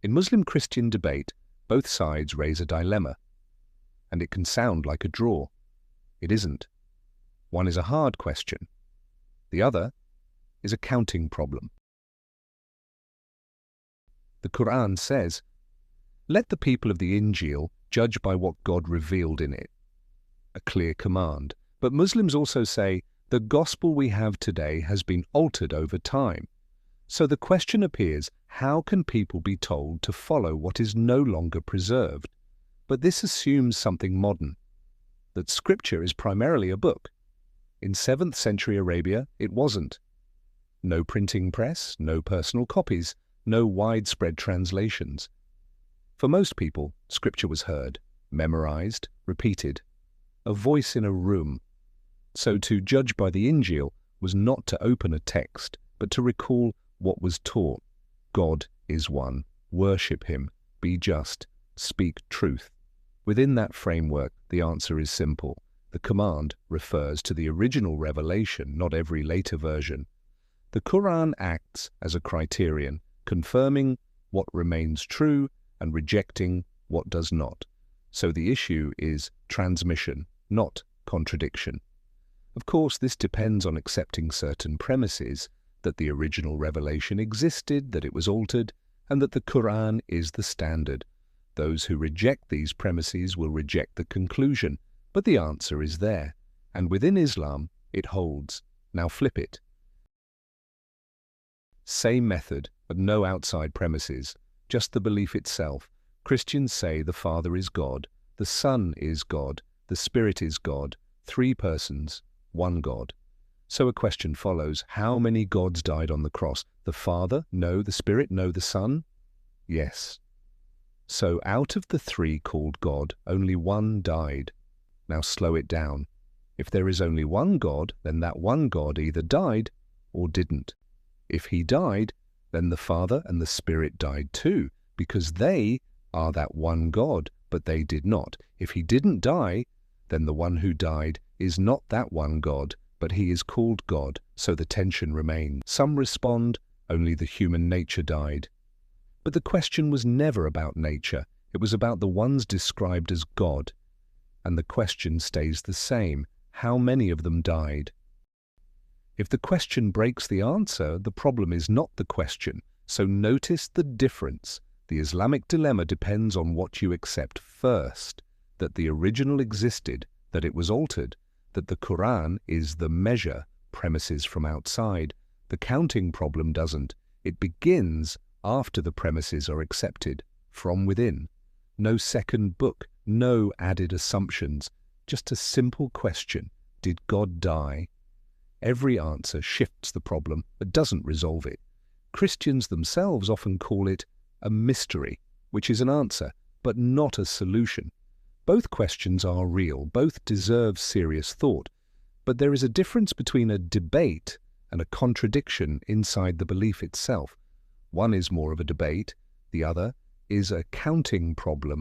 In Muslim-Christian debate, both sides raise a dilemma, and it can sound like a draw. It isn't. One is a hard question. The other is a counting problem. The Qur'an says, "Let the people of the Injeel judge by what God revealed in it." A clear command. But Muslims also say, the gospel we have today has been altered over time. So the question appears, how can people be told to follow what is no longer preserved? But this assumes something modern, that Scripture is primarily a book. In 7th century Arabia, it wasn't. No printing press, no personal copies, no widespread translations. For most people, Scripture was heard, memorized, repeated, a voice in a room. So to judge by the Injeel was not to open a text, but to recall what was taught. God is one. Worship Him. Be just. Speak truth. Within that framework, the answer is simple. The command refers to the original revelation, not every later version. The Qur'an acts as a criterion, confirming what remains true and rejecting what does not. So the issue is transmission, not contradiction. Of course, this depends on accepting certain premises, that the original revelation existed, that it was altered, and that the Qur'an is the standard. Those who reject these premises will reject the conclusion, but the answer is there, and within Islam it holds. Now flip it. Same method, but no outside premises, just the belief itself. Christians say the Father is God, the Son is God, the Spirit is God, 3 persons, 1 God. So a question follows, how many gods died on the cross? The Father? No. The Spirit? No. The Son? Yes. So out of the 3 called God, only 1 died. Now slow it down. If there is only 1 God, then that 1 God either died or didn't. If He died, then the Father and the Spirit died too, because they are that 1 God, but they did not. If He didn't die, then the one who died is not that 1 God, but He is called God, so the tension remains. Some respond, only the human nature died. But the question was never about nature, it was about the ones described as God. And the question stays the same, how many of them died? If the question breaks the answer, the problem is not the question, so notice the difference. The Islamic dilemma depends on what you accept first, that the original existed, that it was altered, that the Qur'an is the measure, premises from outside. The counting problem doesn't. It begins after the premises are accepted, from within. No second book, no added assumptions, just a simple question. Did God die? Every answer shifts the problem, but doesn't resolve it. Christians themselves often call it a mystery, which is an answer, but not a solution. Both questions are real, both deserve serious thought, but there is a difference between a debate and a contradiction inside the belief itself. One is more of a debate, the other is a counting problem.